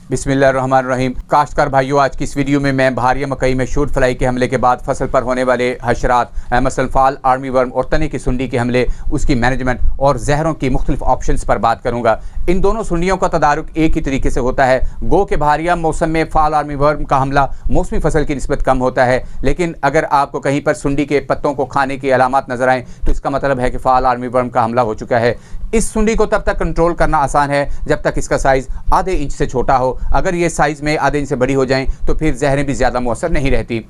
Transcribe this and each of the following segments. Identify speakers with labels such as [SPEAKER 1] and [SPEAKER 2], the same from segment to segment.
[SPEAKER 1] बिस्मिल्लाहिर्रहमानिर्रहीम। काश्तकार भाइयों, आज की इस वीडियो में मैं बहारिया मकई में शूट फ्लाई के हमले के बाद फसल पर होने वाले हशरात, मसलन फाल, आर्मी वर्म और तने की सुंडी के हमले, उसकी मैनेजमेंट और जहरों की मुख्तलिफ ऑप्शंस पर बात करूंगा। इन दोनों सुंडियों का तदारुक एक ही तरीके से होता है। गो के बहारिया मौसम में फाल आर्मी वर्म का हमला मौसमी फसल की निस्बत कम होता है, लेकिन अगर आपको कहीं पर सुंडी के पत्तों को खाने की अलामत नजर आए तो इसका मतलब है कि फाल आर्मी वर्म का हमला हो चुका है। इस सुंडी को तब तक कंट्रोल करना आसान है जब तक इसका साइज आधे इंच से छोटा हो। अगर ये साइज में आधे इंच से बड़ी हो जाएं तो फिर जहरें भी ज़्यादा मौसर नहीं रहती।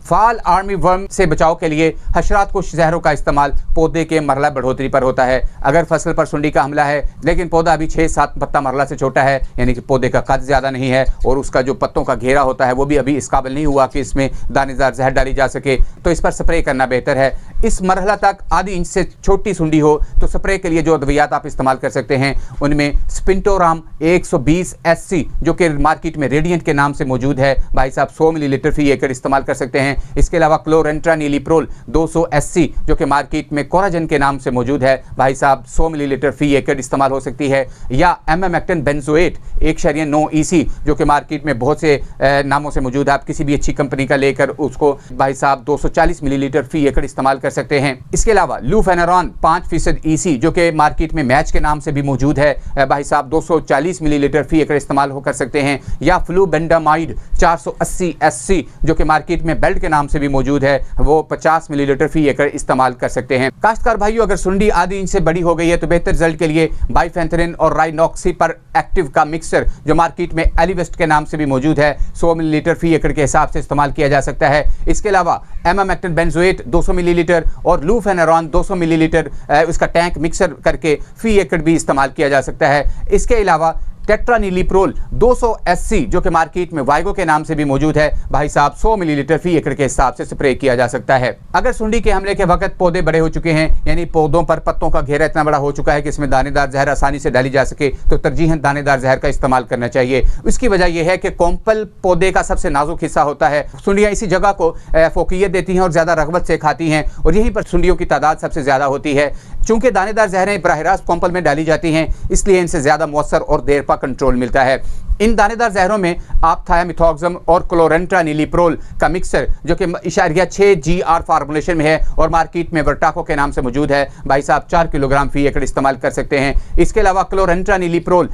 [SPEAKER 1] फाल आर्मी वर्म से बचाव के लिए हशरात कुछ जहरों का इस्तेमाल पौधे के मरला बढ़ोतरी पर होता है। अगर फसल पर सुंडी का हमला है लेकिन पौधा अभी 6-7 पत्ता मरला से छोटा है, यानी कि पौधे का कद ज़्यादा नहीं है और उसका जो पत्तों का घेरा होता है वो भी अभी इस काबिल नहीं हुआ कि इसमें दानेदार जहर डाली जा सके, तो इस पर स्प्रे करना बेहतर है। इस मरहला तक आधी इंच से छोटी सुंडी हो तो स्प्रे के लिए जो अद्वियात आप इस्तेमाल कर सकते हैं उनमें स्पिंटोराम 120 SC जो कि मार्केट में रेडियंट के नाम से मौजूद है, भाई साहब 100 मिलीलीटर फी एकड़ इस्तेमाल कर सकते हैं। इसके अलावा क्लोरेंट्रानिलीप्रोल 200 SC जो कि मार्केट में कोराजन के नाम से मौजूद है, भाई साहब 100 मिलीलीटर फी एकड़ इस्तेमाल हो सकती है। या एमामेक्टिन बेंजोएट 1.9 EC जो कि मार्केट में बहुत से नामों से मौजूद है, आप किसी भी अच्छी कंपनी का लेकर उसको भाई साहब 240 मिलीलीटर फी एकड़ इस्तेमाल कर सकते हैं। इसके अलावा लूफेनरॉन 5% EC जो कि मार्केट में मैच के नाम से भी मौजूद है, भाई साहब 240 मिलीलीटर फी एकड़ इस्तेमाल हो कर सकते हैं। या फ्लूबेंडामाइड 480 SC जो कि मार्केट में बेल्ट के नाम से भी मौजूद है, वो 50 मिलीलीटर फी एकड़ इस्तेमाल कर सकते हैं। काश्तकार भाइयों, अगर सुंडी आधी इंच से बड़ी हो गई है तो बेहतर रिजल्ट के लिए बाइफेंथरिन और राइनॉक्सी पर एक्टिव का मिक्सचर जो मार्केट में एलिवेस्ट के नाम से भी मौजूद है 100 मिलीलीटर फी एकड़ के हिसाब से इस्तेमाल किया जा सकता है। इसके अलावा एमामेक्टिन बेंजोएट 200 मिलीलीटर और लूफेनरॉन 200 मिलीलीटर उसका टैंक मिक्सर करके फी एकड़ भी इस्तेमाल किया जा सकता है। इसके अलावा टेट्रानिलीप्रोल 200 SC जो कि मार्केट में वाइगो के नाम से भी मौजूद है, भाई साहब 100 मिलीलीटर फी एकड़ के हिसाब से स्प्रे किया जा सकता है। अगर सुंडी के हमले के वक्त पौधे बड़े हो चुके हैं, यानी पौधों पर पत्तों का घेरा इतना बड़ा हो चुका है कि इसमें दानेदार जहर आसानी से डाली जा सके, तो तरजीहन दानेदार जहर का इस्तेमाल करना चाहिए। उसकी वजह यह है कि कोम्पल पौधे का सबसे नाजुक हिस्सा होता है। सुंडियाँ इसी जगह को फोकियत देती हैं और ज़्यादा रगबत से खाती हैं और यहीं पर सुंडियों की तादाद सबसे ज़्यादा होती है। चूंकि दानेदार जहरें बराह रास्त कोम्पल में डाली जाती हैं, इसलिए इनसे ज़्यादा मौसर और देर पा कंट्रोल मिलता है। इन दानेदार जहरों में आप थायामिथॉक्सम और क्लोरेंट्रानिलीप्रोल का मिक्सर जो कि *6 GR फार्मूलेशन में है और मार्केट में वर्टाको के नाम से मौजूद है, भाई साहब 4 किलोग्राम फी एकड़ इस्तेमाल कर सकते हैं। इसके अलावा क्लोरेंट्रानिलीप्रोल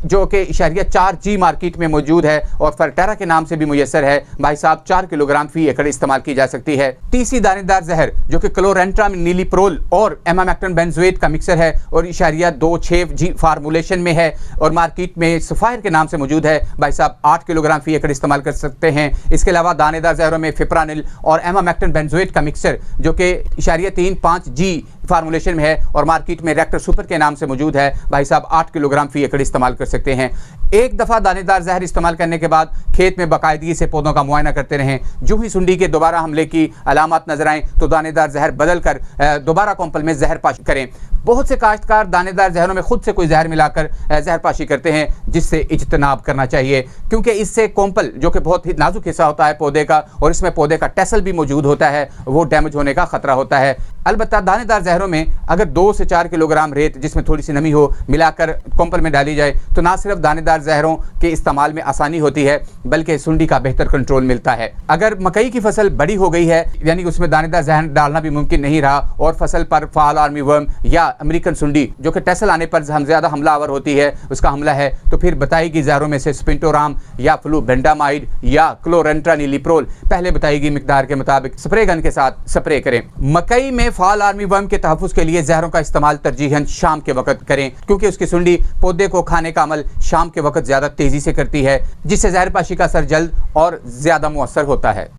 [SPEAKER 1] जो कि *4 G मार्केट में मौजूद है और फर्टेरा के नाम से भी मुयसर है, भाई साहब 4 किलोग्राम फी एकड़ इस्तेमाल की जा सकती है। TC दानेदार जहर जो कि क्लोरेंट्रानिलीप्रोल और एमामेक्टिन बेंजोएट का मिक्सर है और *26 G फार्मूलेशन में है और मार्केट में सफायर के नाम से मौजूद है, भाई साहब 8 किलोग्राम फी एकड़ इस्तेमाल कर सकते हैं। इसके अलावा दानेदार जहरों में फिप्रानिल और एमामेक्टिन बेंजोएट का मिक्सर जो कि *35 G फार्मूलेशन में है और मार्केट में रेक्टर सुपर के नाम से मौजूद है, भाई साहब 8 किलोग्राम फी एकड़ इस्तेमाल कर सकते हैं। एक दफ़ा दानेदार जहर इस्तेमाल करने के बाद खेत में बाकायदगी से पौधों का मुआयना करते रहें। जो ही सुंडी के दोबारा हमले की अलामत नजर आए तो दानेदार जहर बदल कर दोबारा कोम्पल में जहर पाशी करें। बहुत से काश्तकार दानेदार जहरों में खुद से कोई जहर मिलाकर जहर पाशी करते हैं, जिससे इज्तनाब करना चाहिए, क्योंकि इससे कोम्पल जो कि बहुत ही नाजुक हिस्सा होता है पौधे का और इसमें पौधे का टेसल भी मौजूद होता है, वो डैमेज होने का खतरा होता है। अलबत्ता दानेदार जहरों में अगर 2 से 4 किलोग्राम रेत जिसमें थोड़ी सी नमी हो मिलाकर कोम्पल में डाली जाए तो ना सिर्फ दानेदार जहरों के इस्तेमाल में आसानी होती है बल्कि सुंडी का बेहतर कंट्रोल मिलता है। अगर मकई की फसल बड़ी हो गई है, यानी उसमें दानेदार जहर डालना भी मुमकिन नहीं रहा और फसल पर फाल आर्मी वर्म या अमेरिकन सुंडी जो कि टेसल आने पर ज़्यादा हमलावर होती है उसका हमला है, तो फिर बताई गई जहरों में से स्पिंटोराम या फ्लूबेंडामाइड या क्लोरेंट्रानिलीप्रोल पहले बताई गई मिकदार के मुताबिक स्प्रे गन के साथ स्प्रे करें। मकई में फाल आर्मी वर्म के तहफ़्फ़ुज़ के लिए जहरों का इस्तेमाल तरजीहन शाम के वक्त करें, क्योंकि उसकी सुंडी पौधे को खाने का अमल शाम के वक्त ज़्यादा तेज़ी से करती है, जिससे जहर पाशी का असर जल्द और ज़्यादा मुअस्सर होता है।